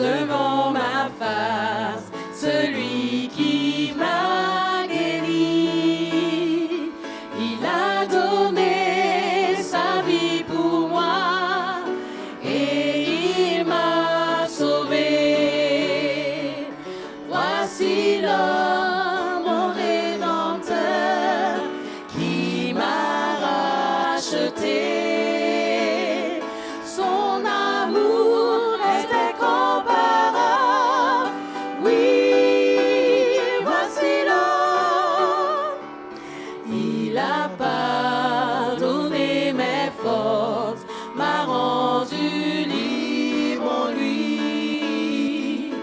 devant ma face, celui qui m'a guéri. Il a donné sa vie pour moi et il m'a sauvé. Voici l'homme, mon Rédempteur, qui m'a racheté. Son amour est incomparable. Oui, voici l'homme. Il a pardonné mes fautes, m'a rendu libre en lui.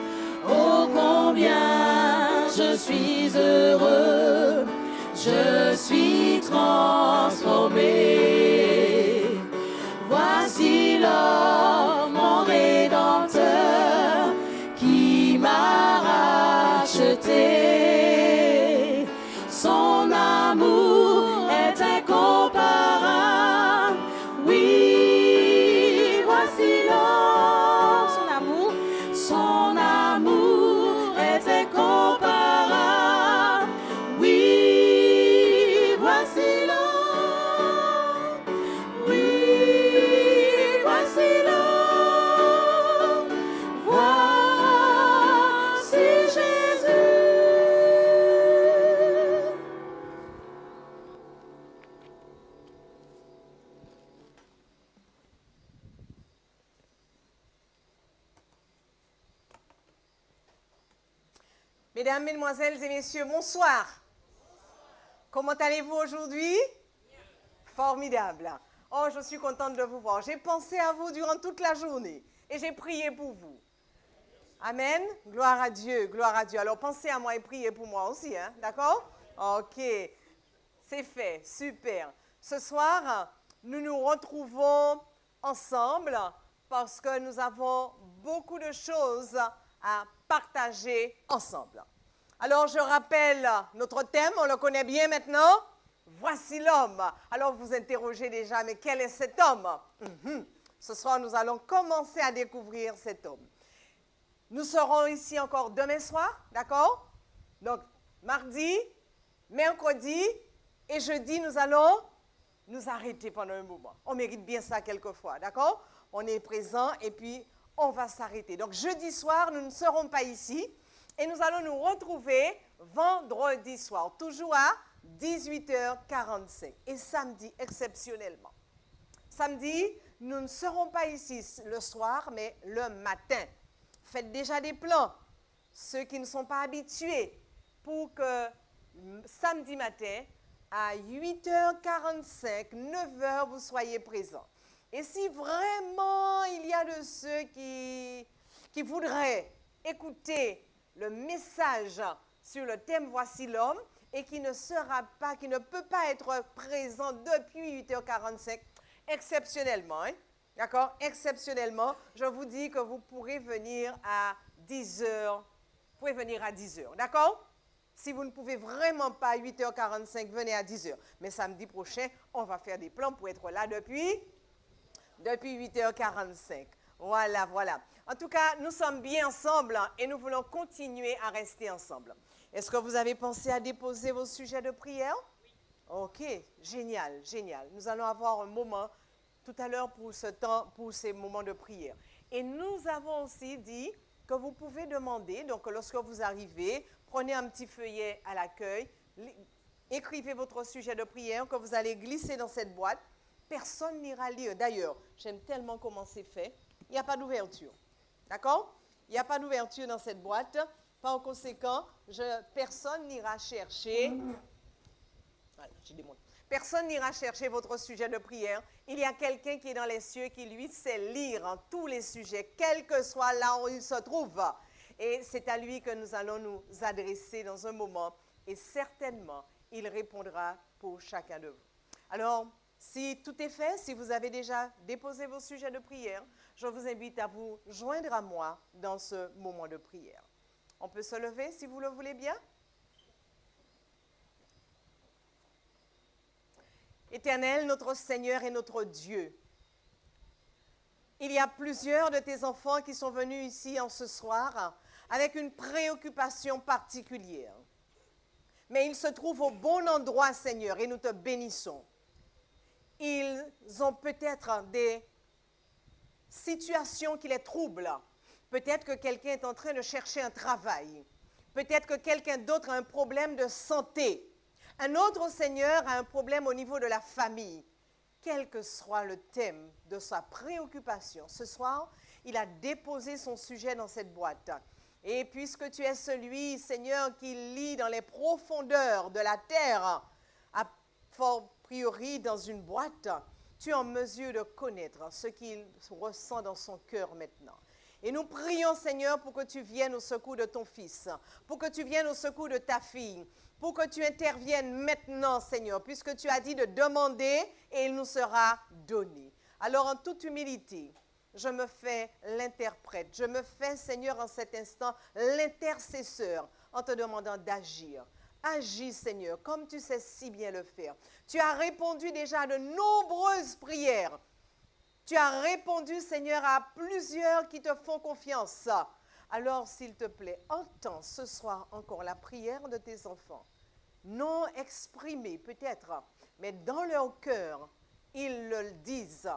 Oh, combien je suis heureux, je suis transformé. Voici l'homme, mon Rédempteur, qui m'a racheté. Son amour est incomparable. Oui, voici l'homme. Son amour est incomparable. Oui, voici l'homme. Oui, voici l'homme. Voici Jésus. Mesdames, Mesdemoiselles et Messieurs, bonsoir. Comment allez-vous aujourd'hui? Formidable. Oh, je suis contente de vous voir. J'ai pensé à vous durant toute la journée et j'ai prié pour vous. Amen. Gloire à Dieu, gloire à Dieu. Alors pensez à moi et priez pour moi aussi, hein? D'accord? Ok. C'est fait, super. Ce soir, nous nous retrouvons ensemble parce que nous avons beaucoup de choses à partager ensemble. Alors, je rappelle notre thème, on le connaît bien maintenant. Voici l'homme. Alors, vous interrogez déjà, mais quel est cet homme? Ce soir, nous allons commencer à découvrir cet homme. Nous serons ici encore demain soir, d'accord? Donc, mardi, mercredi et jeudi, nous allons nous arrêter pendant un moment. On mérite bien ça quelquefois, d'accord? On est présent et puis on va s'arrêter. Donc, jeudi soir, nous ne serons pas ici et nous allons nous retrouver vendredi soir, toujours à 18h45 et samedi exceptionnellement. Samedi, nous ne serons pas ici le soir, mais le matin. Faites déjà des plans, ceux qui ne sont pas habitués, pour que samedi matin, à 8h45, 9h, vous soyez présents. Et si vraiment il y a de ceux qui voudraient écouter le message sur le thème « Voici l'homme » et qui ne peut pas être présent depuis 8h45, exceptionnellement, hein? D'accord? Exceptionnellement, je vous dis que vous pourrez venir à 10h. Vous pouvez venir à 10h, d'accord? Si vous ne pouvez vraiment pas à 8h45, venez à 10h. Mais samedi prochain, on va faire des plans pour être là depuis 8h45. Voilà, voilà. En tout cas, nous sommes bien ensemble et nous voulons continuer à rester ensemble. Est-ce que vous avez pensé à déposer vos sujets de prière? Oui. OK, génial, génial. Nous allons avoir un moment tout à l'heure pour ce temps, pour ces moments de prière. Et nous avons aussi dit que vous pouvez demander, donc lorsque vous arrivez, prenez un petit feuillet à l'accueil, écrivez votre sujet de prière que vous allez glisser dans cette boîte. Personne n'ira lire. D'ailleurs, j'aime tellement comment c'est fait. Il n'y a pas d'ouverture. D'accord? Il n'y a pas d'ouverture dans cette boîte. Par conséquent, personne n'ira chercher. Voilà, je démonte. Personne n'ira chercher votre sujet de prière. Il y a quelqu'un qui est dans les cieux qui, lui, sait lire en tous les sujets, quel que soit là où il se trouve. Et c'est à lui que nous allons nous adresser dans un moment. Et certainement, il répondra pour chacun de vous. Alors, si tout est fait, si vous avez déjà déposé vos sujets de prière, je vous invite à vous joindre à moi dans ce moment de prière. On peut se lever si vous le voulez bien. Éternel, notre Seigneur et notre Dieu, Il y a plusieurs de tes enfants qui sont venus ici en ce soir avec une préoccupation particulière. Mais ils se trouvent au bon endroit, Seigneur, et nous te bénissons. Ils ont peut-être des situations qui les troublent. Peut-être que quelqu'un est en train de chercher un travail. Peut-être que quelqu'un d'autre a un problème de santé. Un autre, Seigneur, a un problème au niveau de la famille. Quel que soit le thème de sa préoccupation, ce soir, il a déposé son sujet dans cette boîte. Et puisque tu es celui, Seigneur, qui lit dans les profondeurs de la terre, a priori dans une boîte, tu es en mesure de connaître ce qu'il ressent dans son cœur maintenant. Et nous prions, Seigneur, pour que tu viennes au secours de ton fils, pour que tu viennes au secours de ta fille, pour que tu interviennes maintenant, Seigneur, puisque tu as dit de demander et il nous sera donné. Alors, en toute humilité, je me fais l'interprète. Je me fais, Seigneur, en cet instant, l'intercesseur en te demandant d'agir. Agis, Seigneur, comme tu sais si bien le faire. Tu as répondu déjà à de nombreuses prières. Tu as répondu, Seigneur, à plusieurs qui te font confiance. Alors, s'il te plaît, entends ce soir encore la prière de tes enfants. Non exprimée peut-être, mais dans leur cœur, ils le disent.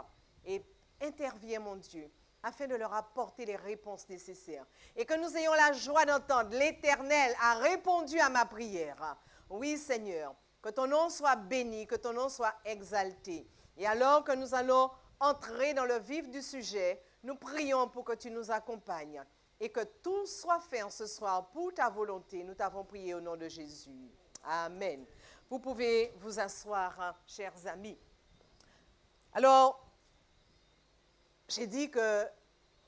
Et interviens, mon Dieu, afin de leur apporter les réponses nécessaires. Et que nous ayons la joie d'entendre, l'Éternel a répondu à ma prière. Oui, Seigneur, que ton nom soit béni, que ton nom soit exalté. Et alors que nous allons entrer dans le vif du sujet, nous prions pour que tu nous accompagnes et que tout soit fait en ce soir pour ta volonté. Nous t'avons prié au nom de Jésus. Amen. Vous pouvez vous asseoir, chers amis. Alors, j'ai dit que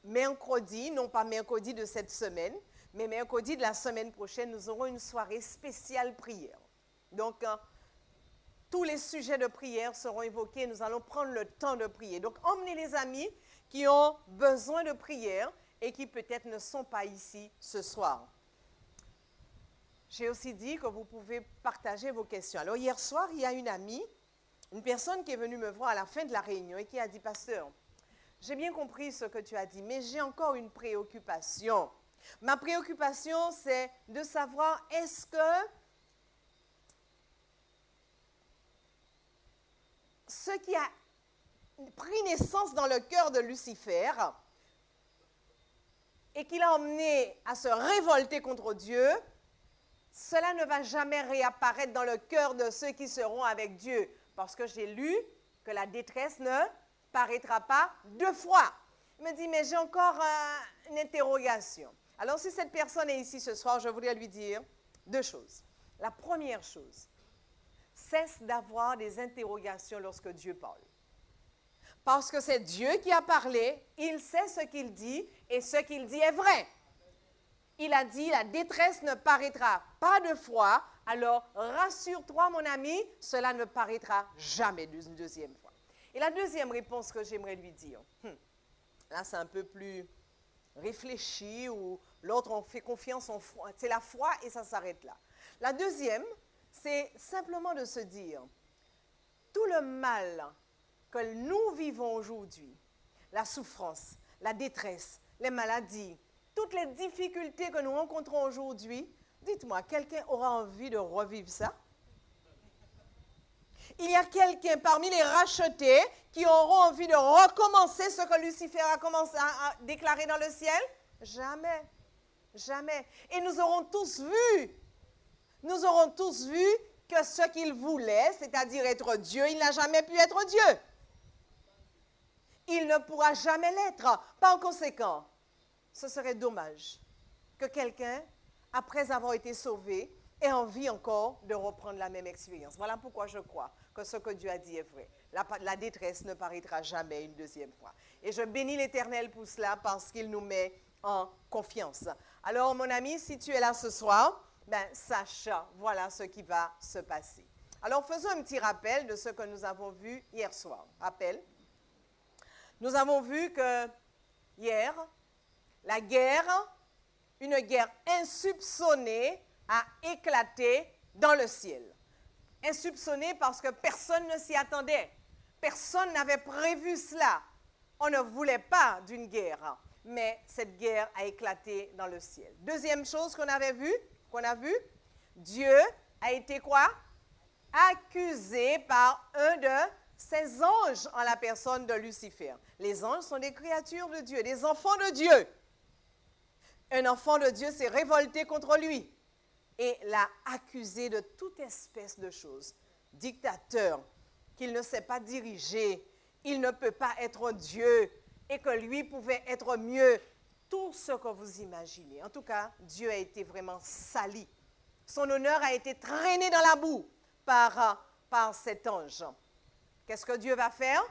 mercredi, non pas mercredi de cette semaine, mais mercredi de la semaine prochaine, nous aurons une soirée spéciale prière. Donc, tous les sujets de prière seront évoqués. Nous allons prendre le temps de prier. Donc, emmenez les amis qui ont besoin de prière et qui peut-être ne sont pas ici ce soir. J'ai aussi dit que vous pouvez partager vos questions. Alors, hier soir, il y a une amie, une personne qui est venue me voir à la fin de la réunion et qui a dit, « Pasteur, j'ai bien compris ce que tu as dit, mais j'ai encore une préoccupation. Ma préoccupation, c'est de savoir est-ce que ce qui a pris naissance dans le cœur de Lucifer et qui l'a emmené à se révolter contre Dieu, cela ne va jamais réapparaître dans le cœur de ceux qui seront avec Dieu. Parce que j'ai lu que la détresse ne paraîtra pas deux fois. Il me dit, mais j'ai encore une interrogation. Alors, si cette personne est ici ce soir, je voudrais lui dire deux choses. La première chose, cesse d'avoir des interrogations lorsque Dieu parle. Parce que c'est Dieu qui a parlé, il sait ce qu'il dit et ce qu'il dit est vrai. Il a dit, la détresse ne paraîtra pas deux fois, alors rassure-toi mon ami, cela ne paraîtra jamais une deuxième fois. Et la deuxième réponse que j'aimerais lui dire, là c'est un peu plus réfléchi, ou l'autre on fait confiance, c'est la foi et ça s'arrête là. La deuxième, c'est simplement de se dire, tout le mal que nous vivons aujourd'hui, la souffrance, la détresse, les maladies, toutes les difficultés que nous rencontrons aujourd'hui, dites-moi, quelqu'un aura envie de revivre ça? Il y a quelqu'un parmi les rachetés qui auront envie de recommencer ce que Lucifer a commencé à déclarer dans le ciel? Jamais. Jamais. Et nous aurons tous vu que ce qu'il voulait, c'est-à-dire être Dieu, il n'a jamais pu être Dieu. Il ne pourra jamais l'être. Par conséquent, ce serait dommage que quelqu'un, après avoir été sauvé, ait envie encore de reprendre la même expérience. Voilà pourquoi je crois que ce que Dieu a dit est vrai. La détresse ne paraîtra jamais une deuxième fois. Et je bénis l'Éternel pour cela parce qu'il nous met en confiance. Alors, mon ami, si tu es là ce soir, sache, voilà ce qui va se passer. Alors, faisons un petit rappel de ce que nous avons vu hier soir. Rappel. Nous avons vu que hier, la guerre, une guerre insoupçonnée, a éclaté dans le ciel. Insoupçonnée parce que personne ne s'y attendait. Personne n'avait prévu cela. on ne voulait pas d'une guerre, mais cette guerre a éclaté dans le ciel. Deuxième chose qu'on a vu, Dieu a été quoi? Accusé par un de ses anges en la personne de Lucifer. Les anges sont des créatures de Dieu, des enfants de Dieu. Un enfant de Dieu s'est révolté contre lui et l'a accusé de toute espèce de choses. Dictateur, qu'il ne sait pas diriger, il ne peut pas être Dieu et que lui pouvait être mieux. Tout ce que vous imaginez. En tout cas, Dieu a été vraiment sali. Son honneur a été traîné dans la boue par cet ange. Qu'est-ce que Dieu va faire?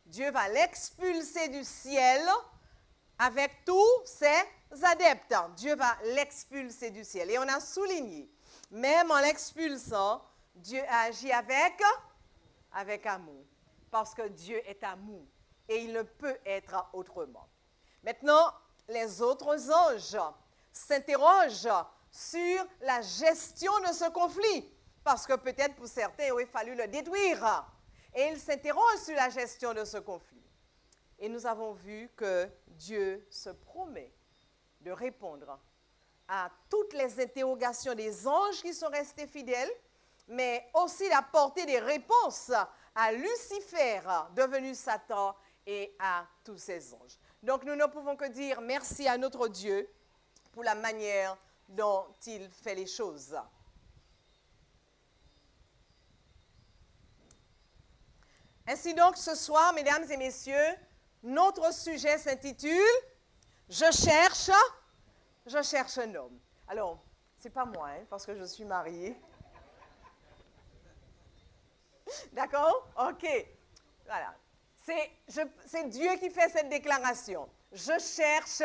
Dieu va l'expulser du ciel avec tous ses adeptes. Dieu va l'expulser du ciel. Et on a souligné, même en l'expulsant, Dieu a agi avec amour. Parce que Dieu est amour. Et il ne peut être autrement. Maintenant, les autres anges s'interrogent sur la gestion de ce conflit. Parce que peut-être pour certains, il aurait fallu le détruire. Et ils s'interrogent sur la gestion de ce conflit. Et nous avons vu que Dieu se promet de répondre à toutes les interrogations des anges qui sont restés fidèles, mais aussi d'apporter des réponses à Lucifer, devenu Satan, et à tous ses anges. Donc nous ne pouvons que dire merci à notre Dieu pour la manière dont il fait les choses. Ainsi donc, ce soir, mesdames et messieurs, notre sujet s'intitule « Je cherche un homme ». Alors, ce n'est pas moi, hein, parce que je suis mariée. D'accord? OK. Voilà. C'est Dieu qui fait cette déclaration. Je cherche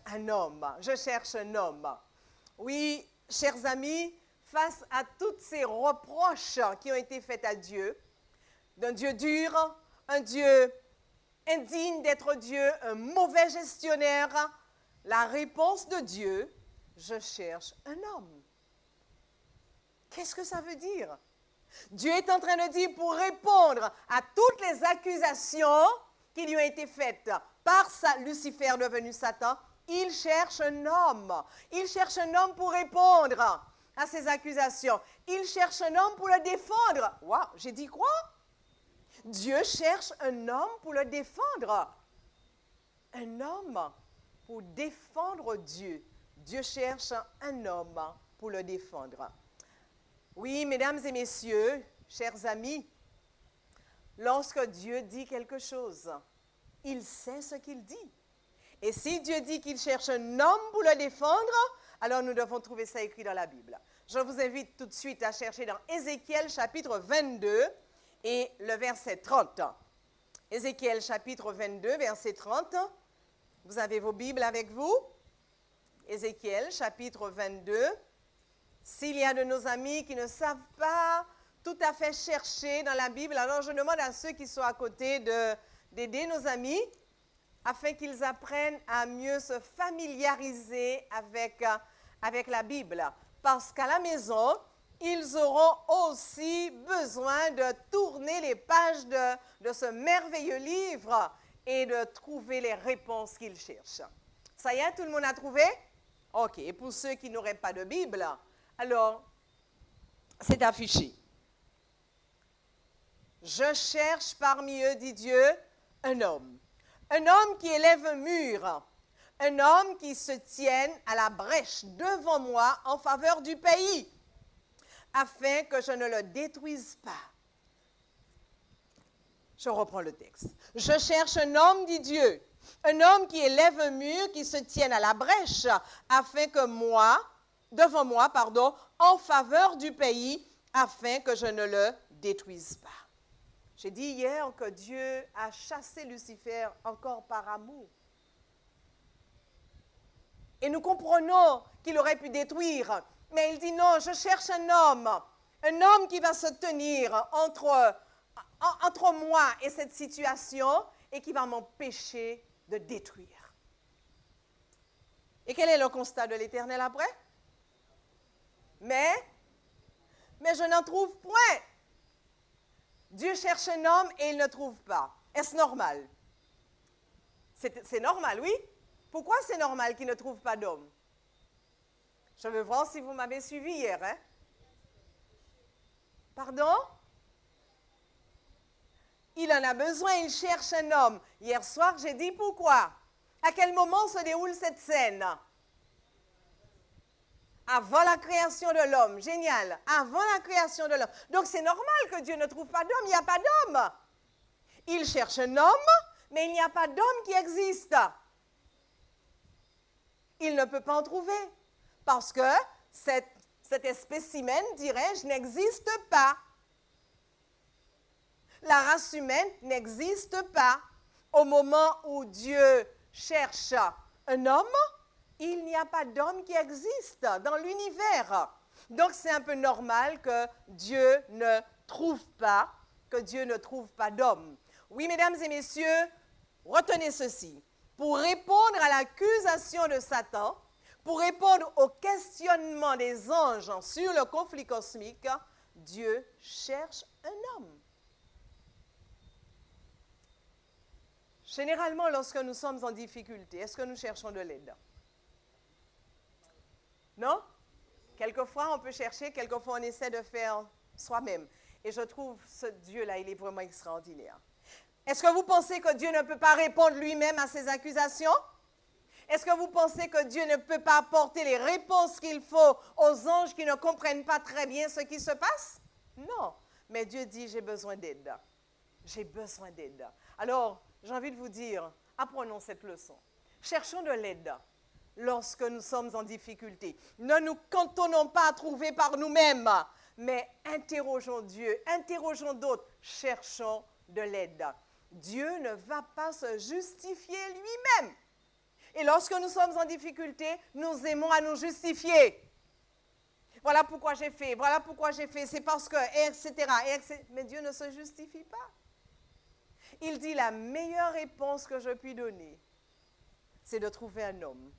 un homme. Je cherche un homme. Oui, chers amis, face à toutes ces reproches qui ont été faits à Dieu, d'un Dieu dur, un Dieu indigne d'être Dieu, un mauvais gestionnaire, la réponse de Dieu, je cherche un homme. Qu'est-ce que ça veut dire? Dieu est en train de dire pour répondre à toutes les accusations qui lui ont été faites par Lucifer devenu Satan, il cherche un homme. Il cherche un homme pour répondre à ces accusations. Il cherche un homme pour le défendre. Waouh, j'ai dit quoi? Dieu cherche un homme pour le défendre. Un homme pour défendre Dieu. Dieu cherche un homme pour le défendre. Oui, mesdames et messieurs, chers amis, lorsque Dieu dit quelque chose, il sait ce qu'il dit. Et si Dieu dit qu'il cherche un homme pour le défendre, alors nous devons trouver ça écrit dans la Bible. Je vous invite tout de suite à chercher dans Ézéchiel chapitre 22 et le verset 30. Ézéchiel chapitre 22, verset 30. Vous avez vos Bibles avec vous? Ézéchiel chapitre 22. S'il y a de nos amis qui ne savent pas tout à fait chercher dans la Bible, alors je demande à ceux qui sont à côté d'aider nos amis afin qu'ils apprennent à mieux se familiariser avec la Bible. Parce qu'à la maison, ils auront aussi besoin de tourner les pages de ce merveilleux livre et de trouver les réponses qu'ils cherchent. Ça y est, tout le monde a trouvé? OK. Et pour ceux qui n'auraient pas de Bible, alors, c'est affiché. Je cherche parmi eux, dit Dieu, un homme. Un homme qui élève un mur. Un homme qui se tienne à la brèche devant moi en faveur du pays, afin que je ne le détruise pas. Je reprends le texte. Je cherche un homme, dit Dieu. Un homme qui élève un mur, qui se tienne à la brèche, afin que devant moi, en faveur du pays, afin que je ne le détruise pas. J'ai dit hier que Dieu a chassé Lucifer encore par amour. Et nous comprenons qu'il aurait pu détruire, mais il dit non, je cherche un homme qui va se tenir entre moi et cette situation et qui va m'empêcher de détruire. Et quel est le constat de l'Éternel après? Mais je n'en trouve point. Dieu cherche un homme et il ne trouve pas. Est-ce normal? C'est normal, oui? Pourquoi c'est normal qu'il ne trouve pas d'homme? Je veux voir si vous m'avez suivi hier, hein? Pardon? Il en a besoin, il cherche un homme. Hier soir, j'ai dit pourquoi. À quel moment se déroule cette scène? Avant la création de l'homme. Génial. Avant la création de l'homme. Donc c'est normal que Dieu ne trouve pas d'homme. Il n'y a pas d'homme. Il cherche un homme, mais il n'y a pas d'homme qui existe. Il ne peut pas en trouver. Parce que cet spécimen, dirais-je, n'existe pas. La race humaine n'existe pas. Au moment où Dieu cherche un homme, il n'y a pas d'homme qui existe dans l'univers. Donc c'est un peu normal que Dieu ne trouve pas, d'homme. Oui, mesdames et messieurs, retenez ceci. Pour répondre à l'accusation de Satan, pour répondre au questionnement des anges sur le conflit cosmique, Dieu cherche un homme. Généralement, lorsque nous sommes en difficulté, est-ce que nous cherchons de l'aide? Non? Quelquefois, on peut chercher, quelquefois, on essaie de faire soi-même. Et je trouve ce Dieu-là, il est vraiment extraordinaire. Est-ce que vous pensez que Dieu ne peut pas répondre lui-même à ces accusations? Est-ce que vous pensez que Dieu ne peut pas apporter les réponses qu'il faut aux anges qui ne comprennent pas très bien ce qui se passe? Non. Mais Dieu dit, j'ai besoin d'aide. J'ai besoin d'aide. Alors, j'ai envie de vous dire, apprenons cette leçon. Cherchons de l'aide lorsque nous sommes en difficulté. Ne nous cantonnons pas à trouver par nous-mêmes, mais interrogeons Dieu, interrogeons d'autres, cherchons de l'aide. Dieu ne va pas se justifier lui-même. Et lorsque nous sommes en difficulté, nous aimons à nous justifier. Voilà pourquoi j'ai fait, c'est parce que, etc. Mais Dieu ne se justifie pas. Il dit la meilleure réponse que je puis donner, c'est de trouver un homme.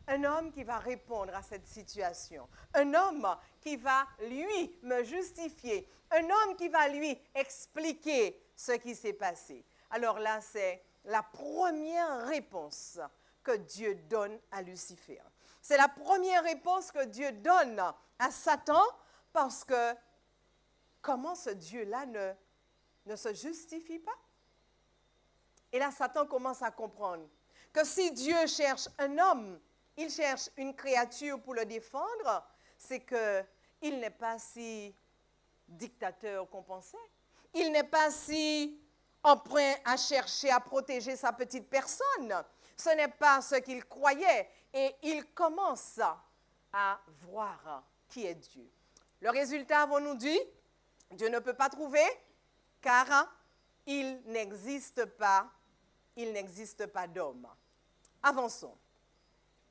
Un homme qui va répondre à cette situation. Un homme qui va, lui, me justifier. Un homme qui va, lui, expliquer ce qui s'est passé. Alors là, c'est la première réponse que Dieu donne à Lucifer. C'est la première réponse que Dieu donne à Satan parce que comment ce Dieu-là ne se justifie pas? Et là, Satan commence à comprendre que si Dieu cherche un homme, il cherche une créature pour le défendre, c'est qu'il n'est pas si dictateur qu'on pensait. Il n'est pas si emprunt à chercher à protéger sa petite personne. Ce n'est pas ce qu'il croyait. Et il commence à voir qui est Dieu. Le résultat, avons-nous dit, Dieu ne peut pas trouver car il n'existe pas d'homme. Avançons.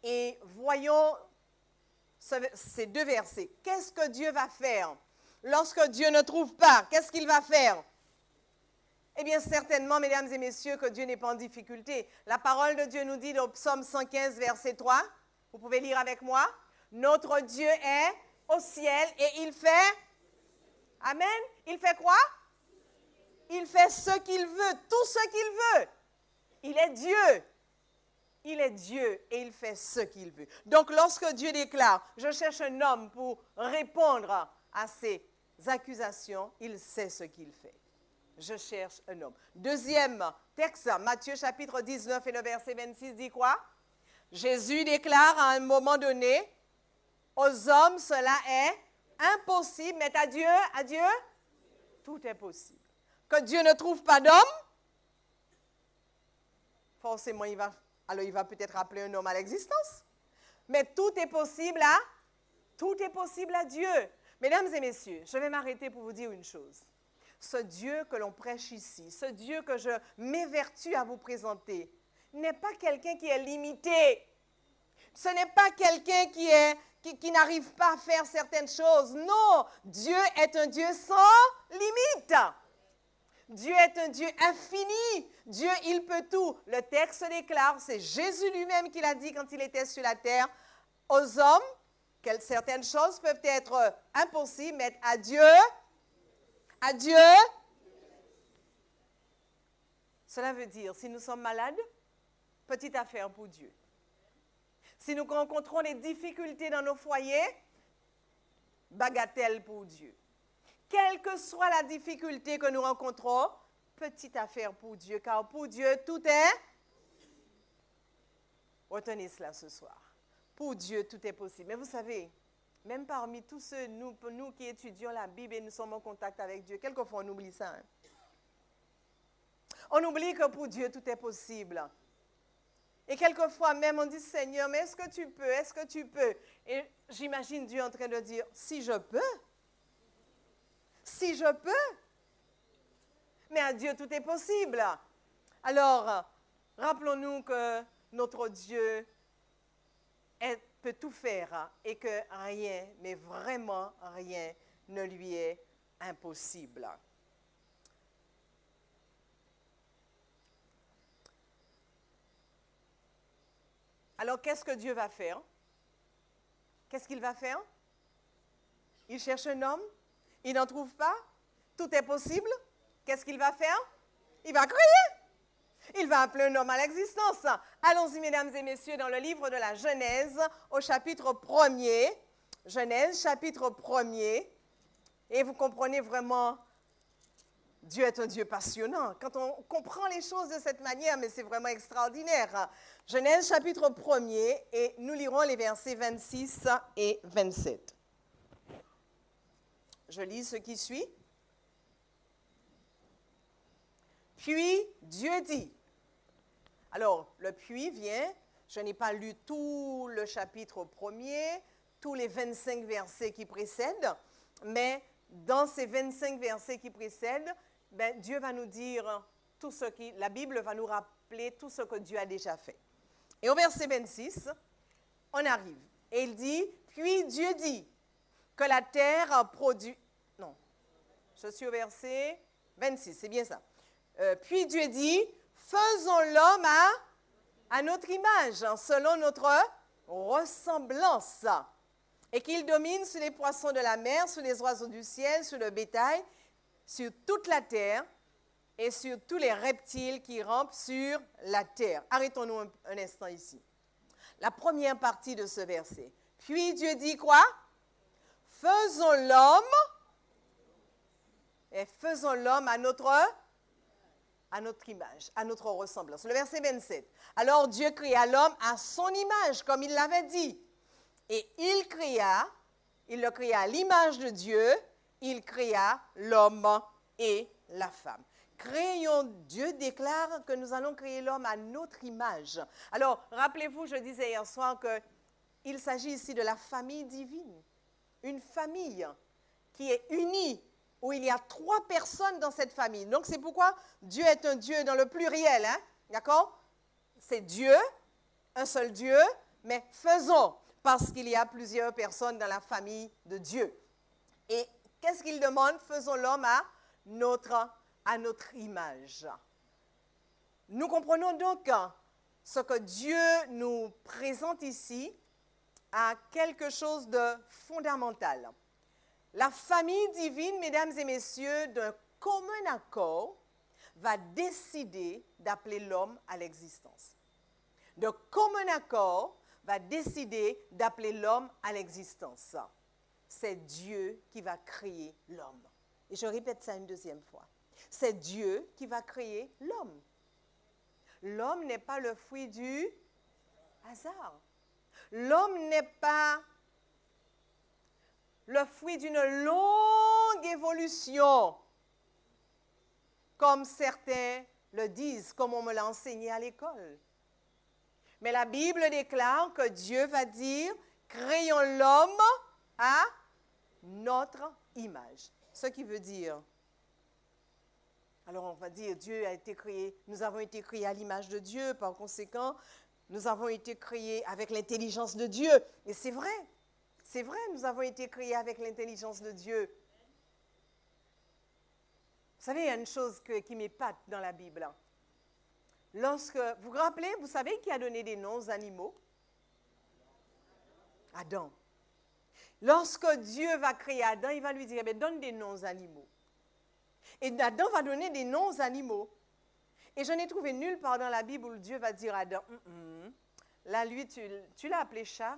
Et voyons ces deux versets. Qu'est-ce que Dieu va faire? Lorsque Dieu ne trouve pas, qu'est-ce qu'il va faire? Eh bien, certainement, mesdames et messieurs, que Dieu n'est pas en difficulté. La parole de Dieu nous dit dans Psaume 115, verset 3, vous pouvez lire avec moi, « Notre Dieu est au ciel et il fait... » Amen. Il fait quoi? Il fait ce qu'il veut, tout ce qu'il veut. Il est Dieu. Il est Dieu et il fait ce qu'il veut. Donc, lorsque Dieu déclare, je cherche un homme pour répondre à ces accusations, il sait ce qu'il fait. Je cherche un homme. Deuxième texte, Matthieu chapitre 19 et le verset 26 dit quoi? Jésus déclare à un moment donné, aux hommes cela est impossible, mais à Dieu, tout est possible. Que Dieu ne trouve pas d'homme, forcément il va peut-être appeler un homme à l'existence. Mais tout est possible à Dieu. Mesdames et messieurs, je vais m'arrêter pour vous dire une chose. Ce Dieu que l'on prêche ici, ce Dieu que je m'évertue à vous présenter, n'est pas quelqu'un qui est limité. Ce n'est pas quelqu'un qui n'arrive pas à faire certaines choses. Non, Dieu est un Dieu sans limite. Dieu est un Dieu infini. Dieu, il peut tout. Le texte déclare, c'est Jésus lui-même qui l'a dit quand il était sur la terre, aux hommes, que certaines choses peuvent être impossibles, mais à Dieu, Cela veut dire, si nous sommes malades, petite affaire pour Dieu. Si nous rencontrons des difficultés dans nos foyers, bagatelle pour Dieu. Quelle que soit la difficulté que nous rencontrons, petite affaire pour Dieu, car pour Dieu, tout est... Retenez cela ce soir. Pour Dieu, tout est possible. Mais vous savez, même parmi tous ceux, nous qui étudions la Bible et nous sommes en contact avec Dieu, quelquefois on oublie ça. Hein? On oublie que pour Dieu, tout est possible. Et quelquefois même, on dit, Seigneur, mais est-ce que tu peux? Est-ce que tu peux? Et j'imagine Dieu en train de dire, si je peux. Si je peux. Mais à Dieu, tout est possible. Alors, rappelons-nous que notre Dieu peut tout faire et que rien, mais vraiment rien, ne lui est impossible. Alors, qu'est-ce que Dieu va faire? Qu'est-ce qu'il va faire? Il cherche un homme, il n'en trouve pas, tout est possible. Qu'est-ce qu'il va faire? Il va créer. Il va appeler un homme à l'existence. Allons-y, mesdames et messieurs, dans le livre de la Genèse, au chapitre 1er. Genèse, chapitre 1er. Et vous comprenez vraiment, Dieu est un Dieu passionnant. Quand on comprend les choses de cette manière, mais c'est vraiment extraordinaire. Genèse, chapitre 1er, et nous lirons les versets 26 et 27. Je lis ce qui suit. Puis Dieu dit. Alors, le puis vient, je n'ai pas lu tout le chapitre 1er, tous les 25 versets qui précèdent, mais dans ces 25 versets qui précèdent, Dieu va nous dire tout ce qui, la Bible va nous rappeler tout ce que Dieu a déjà fait. Et au verset 26, on arrive. Et il dit, puis Dieu dit que la terre produit... Non, je suis au verset 26, c'est bien ça. Puis Dieu dit, faisons l'homme à notre image, selon notre ressemblance, et qu'il domine sur les poissons de la mer, sur les oiseaux du ciel, sur le bétail, sur toute la terre et sur tous les reptiles qui rampent sur la terre. Arrêtons-nous un instant ici. La première partie de ce verset. Puis Dieu dit quoi? Faisons l'homme, et faisons l'homme à notre image, à notre ressemblance. Le verset 27. Alors Dieu créa l'homme à son image, comme il l'avait dit. Et il le créa à l'image de Dieu, il créa l'homme et la femme. Créons, Dieu déclare que nous allons créer l'homme à notre image. Alors, rappelez-vous, je disais hier soir qu'il s'agit ici de la famille divine. Une famille qui est unie, où il y a 3 personnes dans cette famille. Donc, c'est pourquoi Dieu est un Dieu dans le pluriel, hein? D'accord? C'est Dieu, un seul Dieu, mais faisons, parce qu'il y a plusieurs personnes dans la famille de Dieu. Et qu'est-ce qu'il demande? Faisons l'homme à notre image. Nous comprenons donc ce que Dieu nous présente ici à quelque chose de fondamental. La famille divine, mesdames et messieurs, d'un commun accord, va décider d'appeler l'homme à l'existence. De commun accord, va décider d'appeler l'homme à l'existence. C'est Dieu qui va créer l'homme. Et je répète ça une deuxième fois. C'est Dieu qui va créer l'homme. L'homme n'est pas le fruit du hasard. L'homme n'est pas le fruit d'une longue évolution, comme certains le disent, comme on me l'a enseigné à l'école. Mais la Bible déclare que Dieu va dire, créons l'homme à notre image. Ce qui veut dire, alors on va dire, Dieu a été créé, nous avons été créés à l'image de Dieu, par conséquent, nous avons été créés avec l'intelligence de Dieu. Et c'est vrai, nous avons été créés avec l'intelligence de Dieu. Vous savez, il y a une chose qui m'épate dans la Bible. Lorsque, vous vous rappelez, vous savez qui a donné des noms aux animaux? Adam. Lorsque Dieu va créer Adam, il va lui dire, donne des noms aux animaux. Et Adam va donner des noms aux animaux. Et je n'ai trouvé nulle part dans la Bible où Dieu va dire à Adam, là, lui, tu l'as appelé chat,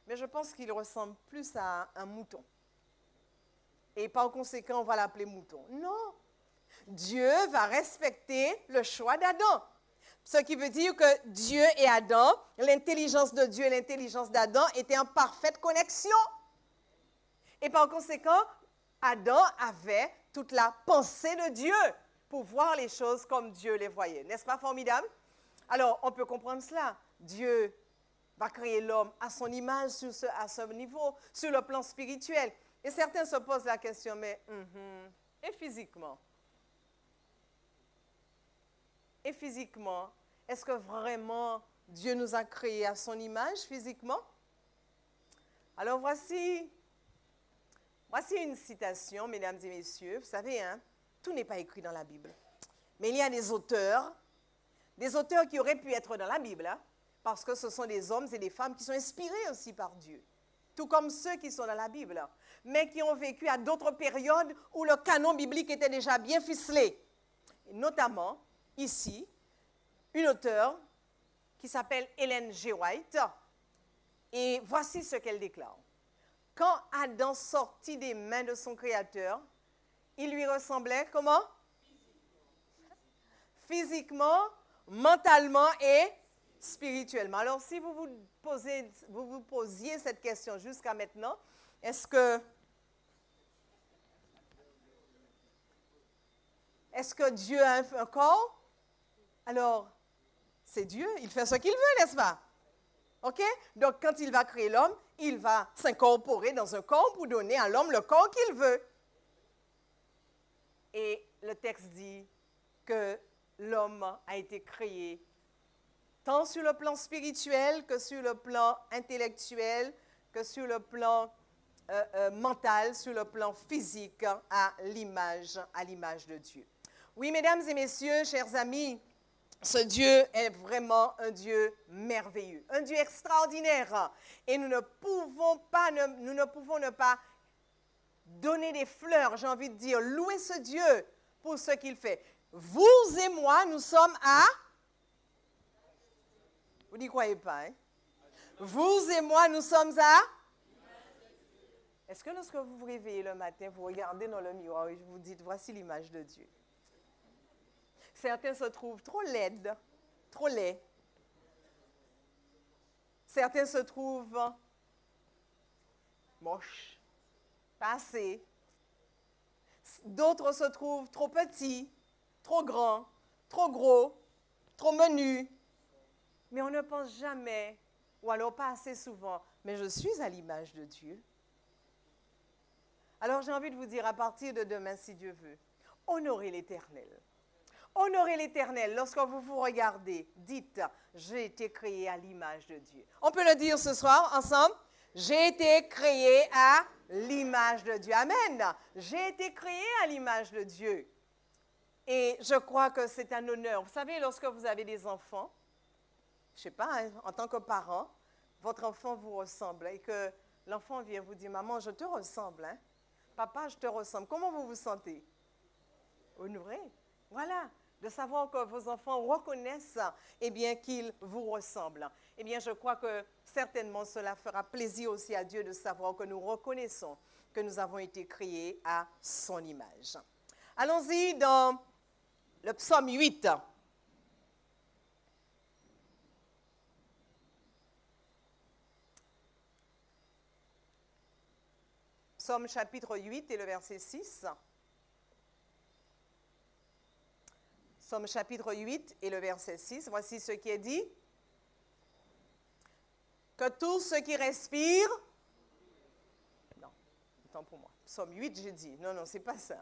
mais je pense qu'il ressemble plus à un mouton. Et par conséquent, on va l'appeler mouton. Non. Dieu va respecter le choix d'Adam. Ce qui veut dire que Dieu et Adam, l'intelligence de Dieu et l'intelligence d'Adam étaient en parfaite connexion. Et par conséquent, Adam avait toute la pensée de Dieu pour voir les choses comme Dieu les voyait. N'est-ce pas formidable? Alors, on peut comprendre cela. Dieu va créer l'homme à son image à ce niveau, sur le plan spirituel. Et certains se posent la question, mais et physiquement? Et physiquement, est-ce que vraiment Dieu nous a créés à son image physiquement? Alors voici une citation, mesdames et messieurs. Vous savez, tout n'est pas écrit dans la Bible. Mais il y a des auteurs qui auraient pu être dans la Bible, parce que ce sont des hommes et des femmes qui sont inspirés aussi par Dieu. Tout comme ceux qui sont dans la Bible, mais qui ont vécu à d'autres périodes où le canon biblique était déjà bien ficelé. Et notamment, ici, une auteure qui s'appelle Ellen G. White, et voici ce qu'elle déclare. Quand Adam sortit des mains de son Créateur, il lui ressemblait comment? Physiquement, mentalement et spirituellement. Alors, si vous vous posiez cette question jusqu'à maintenant, est-ce que Dieu a un corps? Alors, c'est Dieu, il fait ce qu'il veut, n'est-ce pas? OK? Donc, quand il va créer l'homme, il va s'incorporer dans un corps pour donner à l'homme le corps qu'il veut. Et le texte dit que l'homme a été créé tant sur le plan spirituel que sur le plan intellectuel, que sur le plan mental, sur le plan physique, à l'image de Dieu. Oui, mesdames et messieurs, chers amis, ce Dieu est vraiment un Dieu merveilleux, un Dieu extraordinaire. Et nous ne pouvons ne pas donner des fleurs, j'ai envie de dire, louer ce Dieu pour ce qu'il fait. Vous et moi, nous sommes à... Vous n'y croyez pas, hein? Vous et moi, nous sommes à... Est-ce que lorsque vous vous réveillez le matin, vous regardez dans le miroir et vous dites, voici l'image de Dieu? Certains se trouvent trop laides, trop laids. Certains se trouvent moches, pas assez. D'autres se trouvent trop petits, trop grands, trop gros, trop menus. Mais on ne pense jamais, ou alors pas assez souvent, mais je suis à l'image de Dieu. Alors j'ai envie de vous dire, à partir de demain, si Dieu veut, honorez l'Éternel. Honorez l'Éternel. Lorsque vous vous regardez, dites, j'ai été créé à l'image de Dieu. On peut le dire ce soir ensemble? J'ai été créé à l'image de Dieu. Amen. J'ai été créé à l'image de Dieu. Et je crois que c'est un honneur. Vous savez, lorsque vous avez des enfants, je ne sais pas, en tant que parent, votre enfant vous ressemble et que l'enfant vient vous dire, maman, je te ressemble, hein? Papa, je te ressemble. Comment vous vous sentez? Honoré. Voilà. De savoir que vos enfants reconnaissent qu'ils vous ressemblent. Eh bien, je crois que certainement cela fera plaisir aussi à Dieu de savoir que nous reconnaissons que nous avons été créés à son image. Allons-y dans le psaume 8. Psaume chapitre 8 et le verset 6. Psaume chapitre 8 et le verset 6. Voici ce qui est dit. Que tout ce qui respire... Non, attends pour moi. Psaume 8, j'ai dit. Non, c'est pas ça.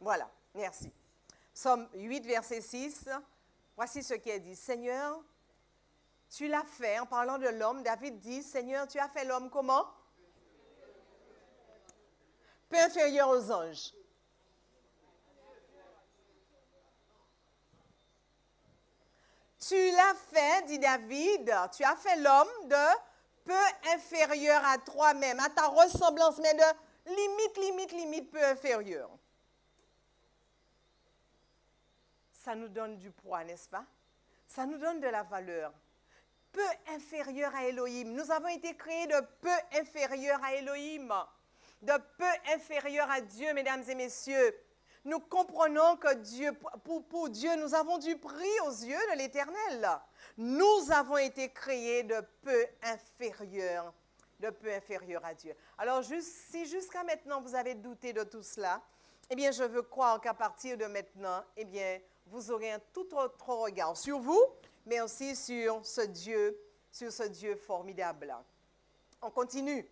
Voilà, merci. Psaume 8, verset 6. Voici ce qui est dit. Seigneur, tu l'as fait. En parlant de l'homme, David dit, Seigneur, tu as fait l'homme comment? Peu inférieur aux anges. Tu l'as fait, dit David, tu as fait l'homme de peu inférieur à toi-même, à ta ressemblance, mais de limite peu inférieur. ça nous donne du poids, n'est-ce pas? Ça nous donne de la valeur. Peu inférieur à Elohim. Nous avons été créés de peu inférieur à Elohim, de peu inférieur à Dieu, mesdames et messieurs. Nous comprenons que Dieu, pour Dieu, nous avons du prix aux yeux de l'Éternel. Nous avons été créés de peu inférieur à Dieu. Alors, si jusqu'à maintenant vous avez douté de tout cela, eh bien, je veux croire qu'à partir de maintenant, eh bien, vous aurez un tout autre regard sur vous, mais aussi sur ce Dieu formidable. On continue.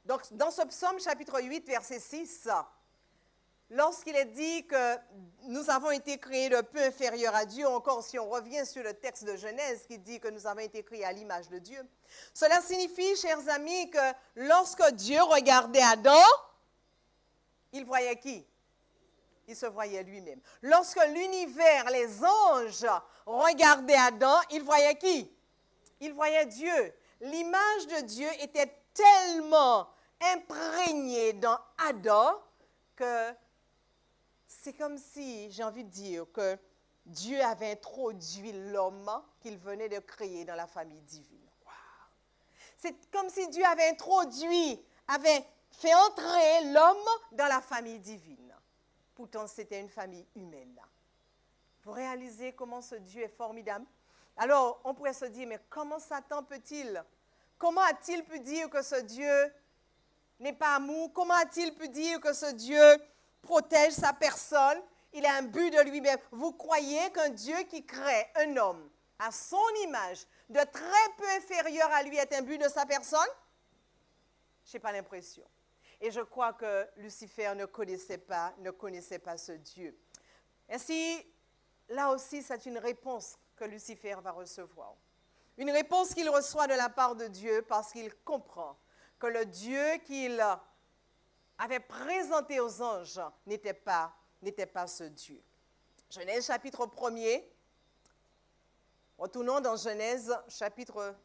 Donc, dans ce psaume chapitre 8, verset 6, lorsqu'il est dit que nous avons été créés de peu inférieurs à Dieu, encore si on revient sur le texte de Genèse qui dit que nous avons été créés à l'image de Dieu, cela signifie, chers amis, que lorsque Dieu regardait Adam, il voyait qui? Il se voyait lui-même. Lorsque l'univers, les anges regardaient Adam, il voyait qui? Il voyait Dieu. L'image de Dieu était tellement imprégnée dans Adam que c'est comme si, j'ai envie de dire, que Dieu avait introduit l'homme qu'il venait de créer dans la famille divine. Wow. C'est comme si Dieu avait fait entrer l'homme dans la famille divine. Pourtant, c'était une famille humaine. Vous réalisez comment ce Dieu est formidable? Alors, on pourrait se dire, mais comment Satan peut-il? Comment a-t-il pu dire que ce Dieu n'est pas amour? Comment a-t-il pu dire que ce Dieu protège sa personne? Il a un but de lui-même. Vous croyez qu'un Dieu qui crée un homme à son image, de très peu inférieur à lui, est un but de sa personne? Je n'ai pas l'impression. Et je crois que Lucifer ne connaissait pas ce Dieu. Ainsi, là aussi, c'est une réponse que Lucifer va recevoir. Une réponse qu'il reçoit de la part de Dieu parce qu'il comprend que le Dieu qu'il avait présenté aux anges n'était pas ce Dieu. Genèse chapitre 1er. Retournons dans Genèse chapitre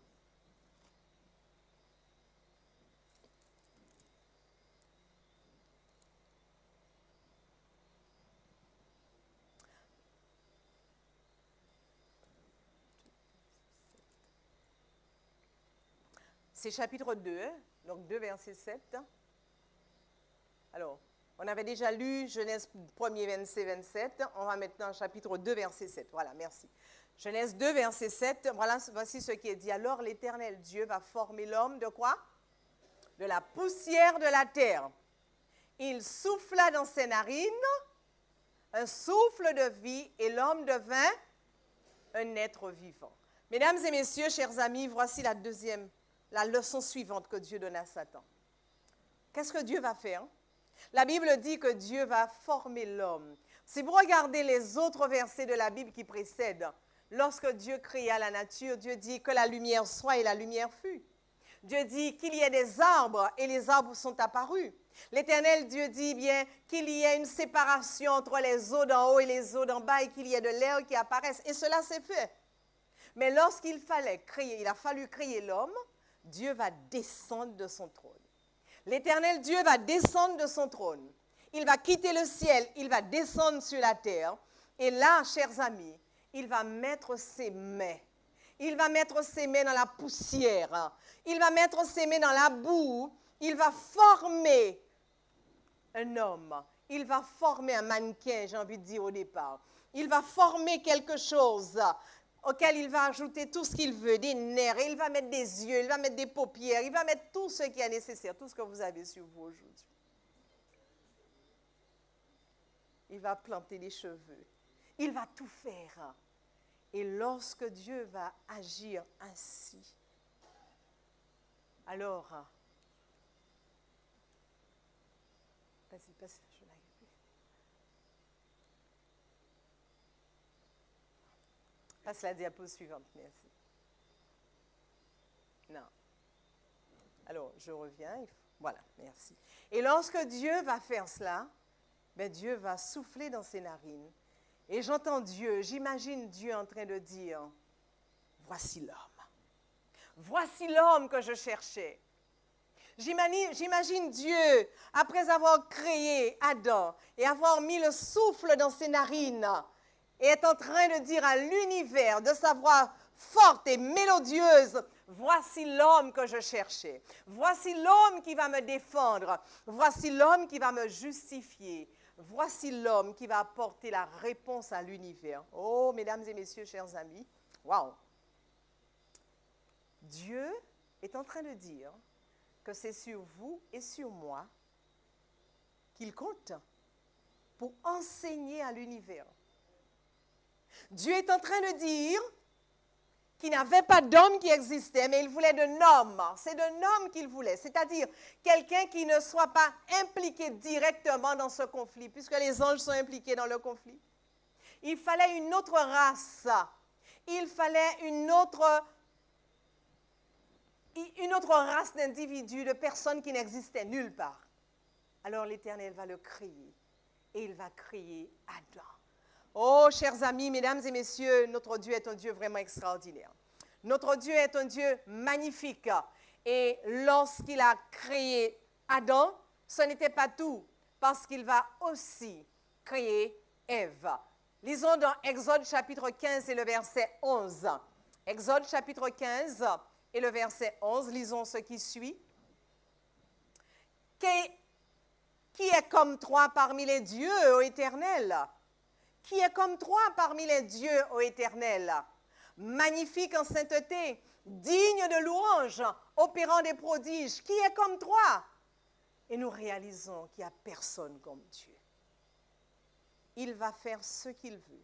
c'est chapitre 2, donc 2, verset 7. Alors, on avait déjà lu Genèse 1er, verset 27. On va maintenant au chapitre 2, verset 7. Voilà, merci. Genèse 2, verset 7. Voilà, voici ce qui est dit. Alors, l'Éternel Dieu va former l'homme de quoi? De la poussière de la terre. Il souffla dans ses narines un souffle de vie et l'homme devint un être vivant. Mesdames et messieurs, chers amis, voici la leçon suivante que Dieu donne à Satan. Qu'est-ce que Dieu va faire? La Bible dit que Dieu va former l'homme. Si vous regardez les autres versets de la Bible qui précèdent, lorsque Dieu créa la nature, Dieu dit que la lumière soit et la lumière fut. Dieu dit qu'il y ait des arbres et les arbres sont apparus. L'Éternel Dieu dit bien qu'il y ait une séparation entre les eaux d'en haut et les eaux d'en bas et qu'il y ait de l'air qui apparaisse. Et cela s'est fait. Mais lorsqu'il a fallu créer l'homme, Dieu va descendre de son trône. L'Éternel Dieu va descendre de son trône. Il va quitter le ciel, il va descendre sur la terre. Et là, chers amis, il va mettre ses mains. Il va mettre ses mains dans la poussière. Il va mettre ses mains dans la boue. Il va former un homme. Il va former un mannequin, j'ai envie de dire au départ. Il va former quelque chose auquel il va ajouter tout ce qu'il veut, des nerfs, il va mettre des yeux, il va mettre des paupières, il va mettre tout ce qui est nécessaire, tout ce que vous avez sur vous aujourd'hui. Il va planter les cheveux, il va tout faire. Et lorsque Dieu va agir ainsi, alors, passe, je n'arrive plus. Passe la diapo suivante, merci. Non. Alors, je reviens. Voilà, merci. Et lorsque Dieu va faire cela, ben Dieu va souffler dans ses narines. Et j'entends Dieu, j'imagine Dieu en train de dire, voici l'homme. Voici l'homme que je cherchais. J'imagine Dieu, après avoir créé Adam et avoir mis le souffle dans ses narines, et est en train de dire à l'univers de sa voix forte et mélodieuse, voici l'homme que je cherchais, voici l'homme qui va me défendre, voici l'homme qui va me justifier, voici l'homme qui va apporter la réponse à l'univers. Oh, mesdames et messieurs, chers amis, waouh! Dieu est en train de dire que c'est sur vous et sur moi qu'il compte pour enseigner à l'univers. Dieu est en train de dire qu'il n'avait pas d'homme qui existait, mais il voulait d'un homme. C'est d'un homme qu'il voulait, c'est-à-dire quelqu'un qui ne soit pas impliqué directement dans ce conflit, puisque les anges sont impliqués dans le conflit. Il fallait une autre race, il fallait une autre race d'individus, de personnes qui n'existaient nulle part. Alors l'Éternel va le créer, et il va créer Adam. Oh, chers amis, mesdames et messieurs, notre Dieu est un Dieu vraiment extraordinaire. Notre Dieu est un Dieu magnifique. Et lorsqu'il a créé Adam, ce n'était pas tout, parce qu'il va aussi créer Ève. Lisons dans Exode chapitre 15 et le verset 11. Exode chapitre 15 et le verset 11, lisons ce qui suit. Qui est comme toi parmi les dieux, ô Éternel? Qui est comme toi parmi les dieux, ô Éternel? Magnifique en sainteté, digne de louange, opérant des prodiges. Qui est comme toi? Et nous réalisons qu'il n'y a personne comme Dieu. Il va faire ce qu'il veut.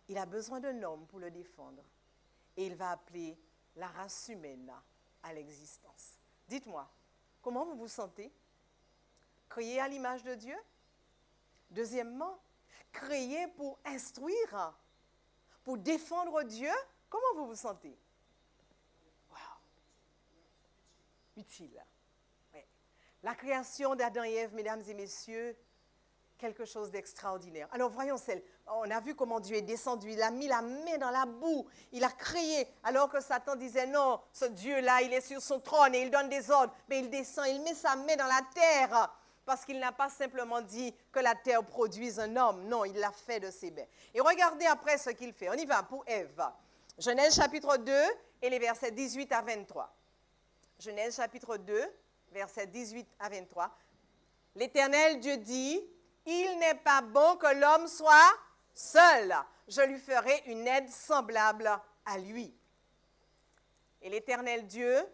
Il a besoin d'un homme pour le défendre. Et il va appeler la race humaine à l'existence. Dites-moi, comment vous vous sentez? Créé à l'image de Dieu? Deuxièmement, créé pour instruire, pour défendre Dieu? Comment vous vous sentez? Wow! Utile. Ouais. La création d'Adam et Ève, mesdames et messieurs, quelque chose d'extraordinaire. Alors voyons celle, on a vu comment Dieu est descendu, il a mis la main dans la boue, il a créé, alors que Satan disait non, ce Dieu-là, il est sur son trône et il donne des ordres, mais il descend, il met sa main dans la terre, parce qu'il n'a pas simplement dit que la terre produise un homme, non, il l'a fait de ses mains. Et regardez après ce qu'il fait, on y va pour Ève. Genèse chapitre 2 et les versets 18 à 23. Genèse chapitre 2, versets 18 à 23. L'Éternel Dieu dit, il n'est pas bon que l'homme soit seul. Je lui ferai une aide semblable à lui. Et l'Éternel Dieu,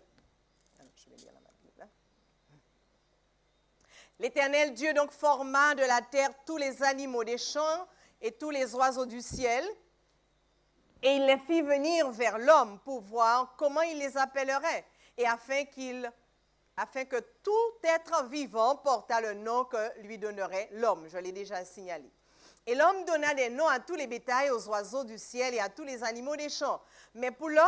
l'Éternel Dieu donc forma de la terre tous les animaux des champs et tous les oiseaux du ciel, et il les fit venir vers l'homme pour voir comment il les appellerait, et afin que tout être vivant portât le nom que lui donnerait l'homme. Je l'ai déjà signalé. Et l'homme donna des noms à tous les bétails, aux oiseaux du ciel et à tous les animaux des champs. Mais pour l'homme,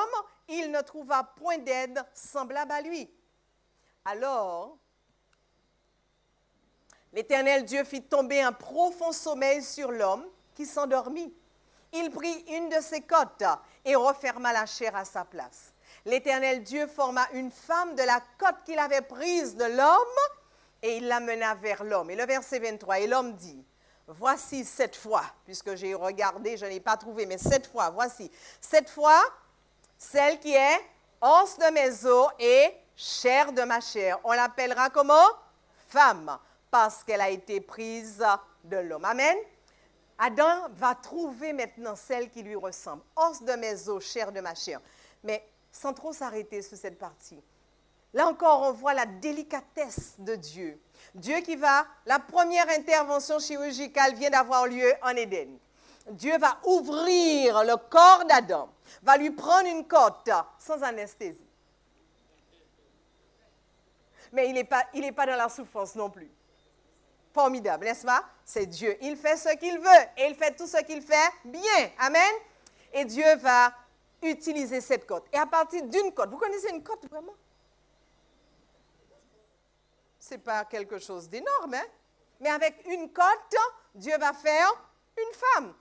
il ne trouva point d'aide semblable à lui. Alors, l'Éternel Dieu fit tomber un profond sommeil sur l'homme qui s'endormit. Il prit une de ses côtes et referma la chair à sa place. L'Éternel Dieu forma une femme de la côte qu'il avait prise de l'homme et il l'amena vers l'homme. Et le verset 23, et l'homme dit, voici cette fois, puisque j'ai regardé, je n'ai pas trouvé, mais cette fois, voici, cette fois, celle qui est os de mes os et chair de ma chair. On l'appellera comment? Femme, parce qu'elle a été prise de l'homme. Amen. Adam va trouver maintenant celle qui lui ressemble. Os de mes os, chair de ma chair. Mais sans trop s'arrêter sur cette partie. Là encore, on voit la délicatesse de Dieu. Dieu qui va, la première intervention chirurgicale vient d'avoir lieu en Éden. Dieu va ouvrir le corps d'Adam, va lui prendre une côte sans anesthésie. Mais il n'est pas dans la souffrance non plus. Formidable, n'est-ce pas? C'est Dieu. Il fait ce qu'il veut et il fait tout ce qu'il fait bien. Amen. Et Dieu va utiliser cette côte. Et à partir d'une côte, vous connaissez une côte vraiment? Ce n'est pas quelque chose d'énorme, hein? Mais avec une côte, Dieu va faire une femme.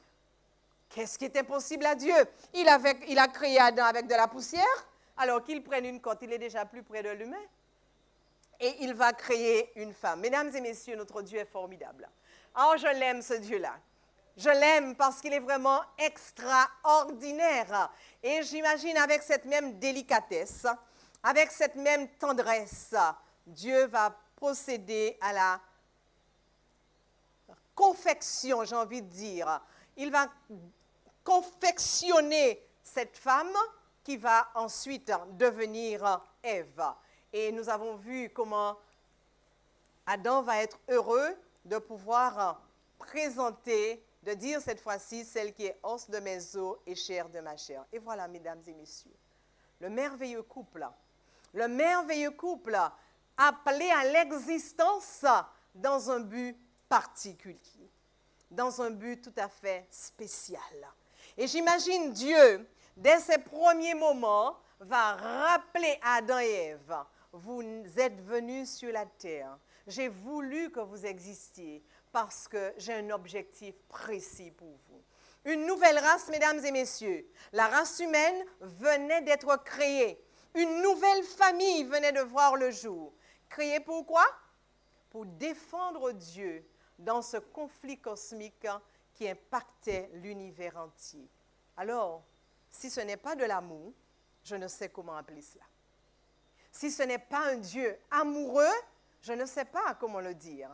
Qu'est-ce qui était possible à Dieu? Il a créé Adam avec de la poussière, alors qu'il prenne une côte, il est déjà plus près de l'humain. et il va créer une femme. Mesdames et messieurs, notre Dieu est formidable. Oh, je l'aime, ce Dieu-là. Je l'aime parce qu'il est vraiment extraordinaire. Et j'imagine avec cette même délicatesse, avec cette même tendresse, Dieu va procéder à la confection, j'ai envie de dire. Il va confectionner cette femme qui va ensuite devenir Ève. Et nous avons vu comment Adam va être heureux de pouvoir présenter, de dire cette fois-ci, celle qui est os de mes os et chair de ma chair. Et voilà, mesdames et messieurs, le merveilleux couple appelé à l'existence dans un but particulier, dans un but tout à fait spécial. Et j'imagine Dieu, dès ses premiers moments, va rappeler à Adam et Ève, vous êtes venus sur la terre. J'ai voulu que vous existiez parce que j'ai un objectif précis pour vous. Une nouvelle race, mesdames et messieurs. La race humaine venait d'être créée. Une nouvelle famille venait de voir le jour. Créée pourquoi? Pour défendre Dieu dans ce conflit cosmique qui impactait l'univers entier. Alors, si ce n'est pas de l'amour, je ne sais comment appeler cela. Si ce n'est pas un Dieu amoureux, je ne sais pas comment le dire.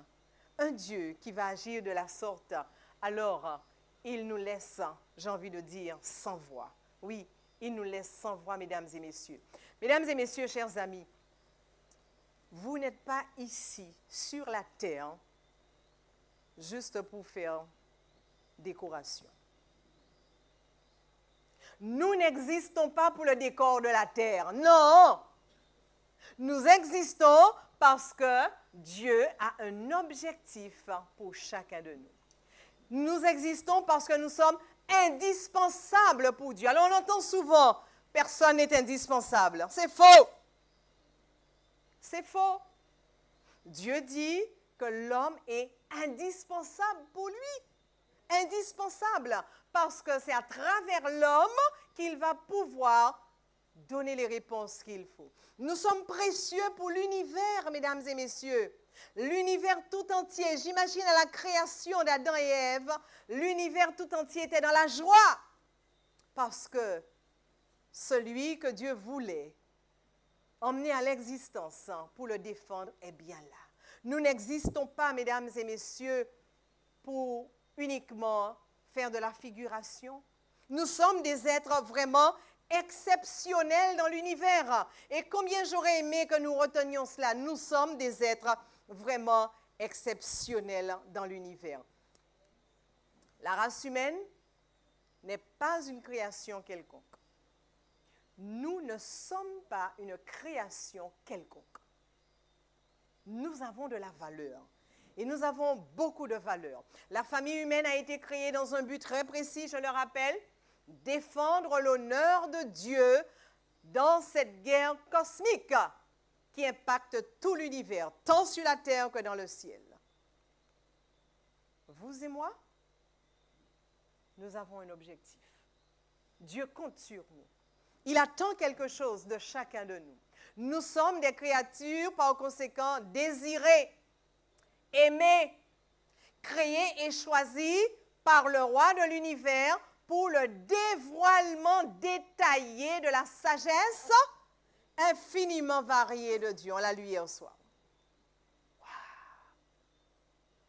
Un Dieu qui va agir de la sorte, alors il nous laisse, j'ai envie de dire, sans voix. Oui, il nous laisse sans voix, mesdames et messieurs. Mesdames et messieurs, chers amis, vous n'êtes pas ici, sur la terre, juste pour faire décoration. Nous n'existons pas pour le décor de la terre, non! Nous existons parce que Dieu a un objectif pour chacun de nous. Nous existons parce que nous sommes indispensables pour Dieu. Alors on entend souvent, personne n'est indispensable. C'est faux. C'est faux. Dieu dit que l'homme est indispensable pour lui. Indispensable. Parce que c'est à travers l'homme qu'il va pouvoir donner les réponses qu'il faut. Nous sommes précieux pour l'univers, mesdames et messieurs. L'univers tout entier, j'imagine à la création d'Adam et Ève, l'univers tout entier était dans la joie. Parce que celui que Dieu voulait emmener à l'existence pour le défendre est bien là. Nous n'existons pas, mesdames et messieurs, pour uniquement faire de la figuration. Nous sommes des êtres vraiment exceptionnels dans l'univers. Et combien j'aurais aimé que nous retenions cela. Nous sommes des êtres vraiment exceptionnels dans l'univers. La race humaine n'est pas une création quelconque. Nous ne sommes pas une création quelconque. Nous avons de la valeur. Et nous avons beaucoup de valeur. La famille humaine a été créée dans un but très précis, je le rappelle, défendre l'honneur de Dieu dans cette guerre cosmique qui impacte tout l'univers, tant sur la terre que dans le ciel. Vous et moi, nous avons un objectif. Dieu compte sur nous. Il attend quelque chose de chacun de nous. Nous sommes des créatures, par conséquent, désirées, aimées, créées et choisies par le roi de l'univers pour le dévoilement détaillé de la sagesse infiniment variée de Dieu. On l'a lu hier soir. Wow.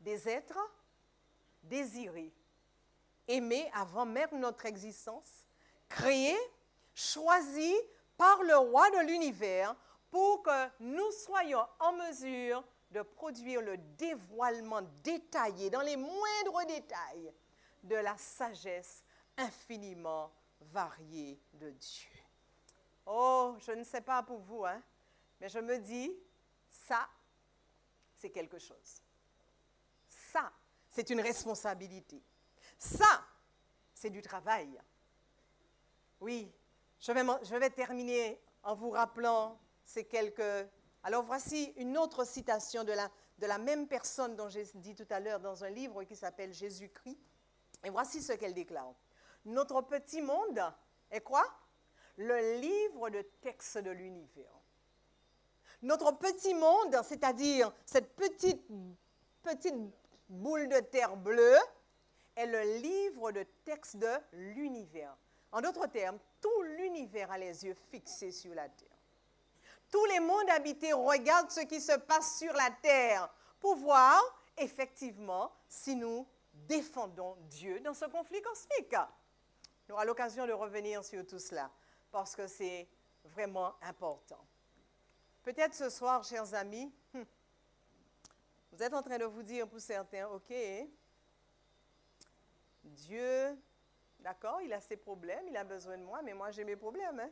Des êtres désirés, aimés avant même notre existence, créés, choisis par le roi de l'univers pour que nous soyons en mesure de produire le dévoilement détaillé, dans les moindres détails, de la sagesse infiniment variée de Dieu. Oh, je ne sais pas pour vous, hein, mais je me dis, ça, c'est quelque chose. Ça, c'est une responsabilité. Ça, c'est du travail. Oui, je vais terminer en vous rappelant ces quelques... Alors voici une autre citation de la même personne dont j'ai dit tout à l'heure dans un livre qui s'appelle Jésus-Christ. Et voici ce qu'elle déclare. Notre petit monde est quoi? Le livre de texte de l'univers. Notre petit monde, c'est-à-dire cette petite boule de terre bleue, est le livre de texte de l'univers. En d'autres termes, tout l'univers a les yeux fixés sur la terre. Tous les mondes habités regardent ce qui se passe sur la terre pour voir effectivement si nous défendons Dieu dans ce conflit cosmique. On aura l'occasion de revenir sur tout cela parce que c'est vraiment important. Peut-être ce soir, chers amis, vous êtes en train de vous dire pour certains, ok, Dieu, d'accord, il a ses problèmes, il a besoin de moi, mais moi j'ai mes problèmes. Hein?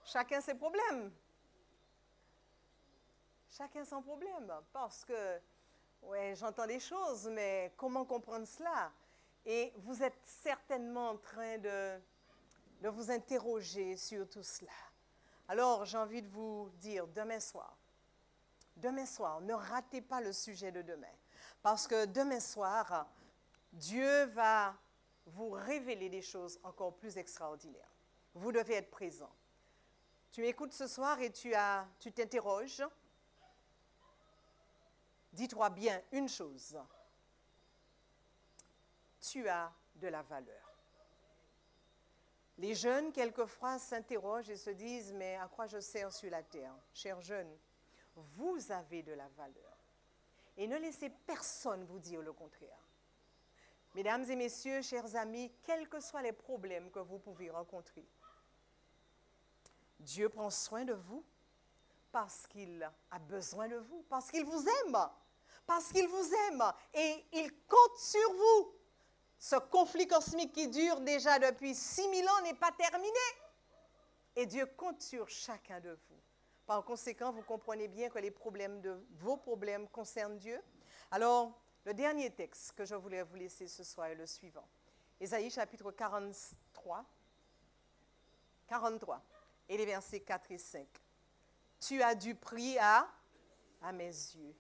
Chacun ses problèmes. Chacun son problème. Parce que, ouais, j'entends des choses, mais comment comprendre cela? Et vous êtes certainement en train de vous interroger sur tout cela. Alors, j'ai envie de vous dire, demain soir, ne ratez pas le sujet de demain. Parce que demain soir, Dieu va vous révéler des choses encore plus extraordinaires. Vous devez être présent. Tu écoutes ce soir et tu t'interroges. Dis-toi bien une chose. Tu as de la valeur. Les jeunes, quelquefois, s'interrogent et se disent, mais à quoi je sers sur la terre? Chers jeunes, vous avez de la valeur. Et ne laissez personne vous dire le contraire. Mesdames et messieurs, chers amis, quels que soient les problèmes que vous pouvez rencontrer, Dieu prend soin de vous parce qu'il a besoin de vous, parce qu'il vous aime, et il compte sur vous. Ce conflit cosmique qui dure déjà depuis 6000 ans n'est pas terminé. Et Dieu compte sur chacun de vous. Par conséquent, vous comprenez bien que vos problèmes concernent Dieu. Alors, le dernier texte que je voulais vous laisser ce soir est le suivant. Ésaïe chapitre 43, et les versets 4 et 5. Tu as du prix à mes yeux.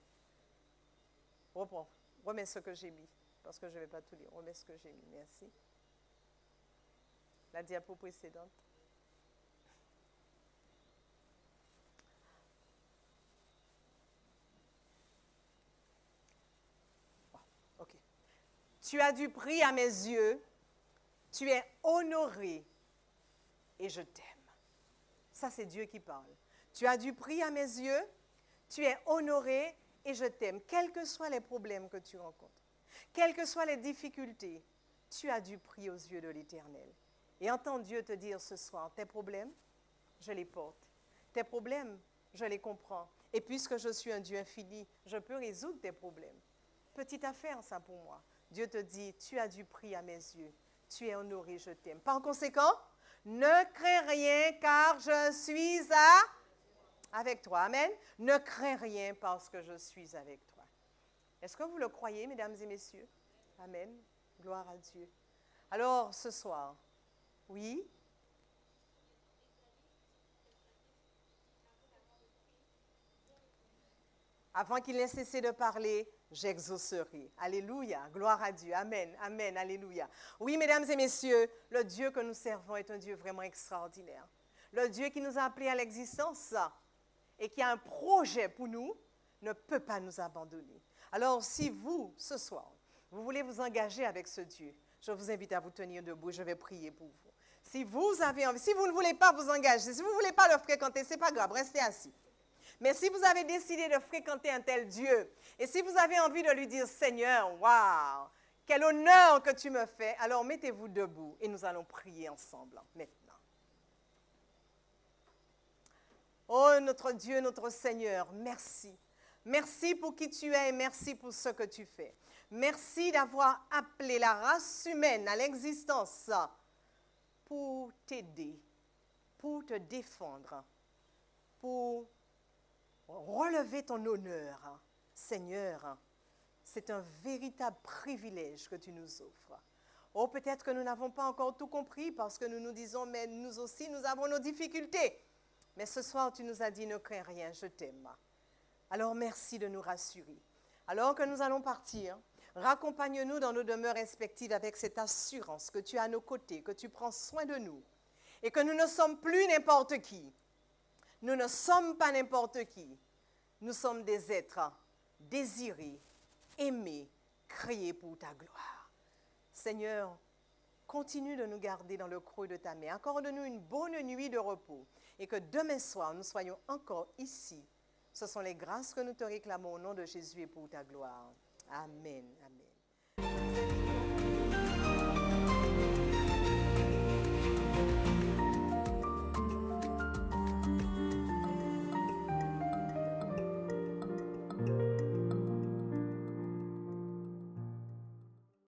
Reprends, remets ce que j'ai mis. Parce que je ne vais pas tout lire. Remets ce que j'ai mis. Merci. La diapo précédente. Oh, OK. Tu as du prix à mes yeux. Tu es honoré et je t'aime. Ça, c'est Dieu qui parle. Tu as du prix à mes yeux. Tu es honoré et je t'aime. Quels que soient les problèmes que tu rencontres. Quelles que soient les difficultés, tu as du prix aux yeux de l'Éternel. Et entends Dieu te dire ce soir, tes problèmes, je les porte. Tes problèmes, je les comprends. Et puisque je suis un Dieu infini, je peux résoudre tes problèmes. Petite affaire, ça pour moi. Dieu te dit, tu as du prix à mes yeux. Tu es honoré, je t'aime. Par conséquent, ne crains rien car je suis avec toi. Amen. Ne crains rien parce que je suis avec toi. Est-ce que vous le croyez, mesdames et messieurs? Amen. Gloire à Dieu. Alors, ce soir, oui? Avant qu'il n'ait cessé de parler, j'exaucerai. Alléluia. Gloire à Dieu. Amen. Amen. Alléluia. Oui, mesdames et messieurs, le Dieu que nous servons est un Dieu vraiment extraordinaire. Le Dieu qui nous a appelés à l'existence et qui a un projet pour nous ne peut pas nous abandonner. Alors, si vous, ce soir, vous voulez vous engager avec ce Dieu, je vous invite à vous tenir debout et je vais prier pour vous. Si vous avez envie, si vous ne voulez pas vous engager, si vous ne voulez pas le fréquenter, ce n'est pas grave, restez assis. Mais si vous avez décidé de fréquenter un tel Dieu, et si vous avez envie de lui dire, Seigneur, waouh, quel honneur que tu me fais, alors mettez-vous debout et nous allons prier ensemble maintenant. Oh, notre Dieu, notre Seigneur, merci. Merci pour qui tu es et merci pour ce que tu fais. Merci d'avoir appelé la race humaine à l'existence pour t'aider, pour te défendre, pour relever ton honneur. Seigneur, c'est un véritable privilège que tu nous offres. Oh, peut-être que nous n'avons pas encore tout compris parce que nous nous disons, mais nous aussi, nous avons nos difficultés. Mais ce soir, tu nous as dit, ne crains rien, je t'aime. Alors, merci de nous rassurer. Alors que nous allons partir, raccompagne-nous dans nos demeures respectives avec cette assurance que tu es à nos côtés, que tu prends soin de nous et que nous ne sommes plus n'importe qui. Nous ne sommes pas n'importe qui. Nous sommes des êtres désirés, aimés, créés pour ta gloire. Seigneur, continue de nous garder dans le creux de ta main. Accorde-nous une bonne nuit de repos et que demain soir, nous soyons encore ici. Ce sont les grâces que nous te réclamons au nom de Jésus et pour ta gloire. Amen. Amen.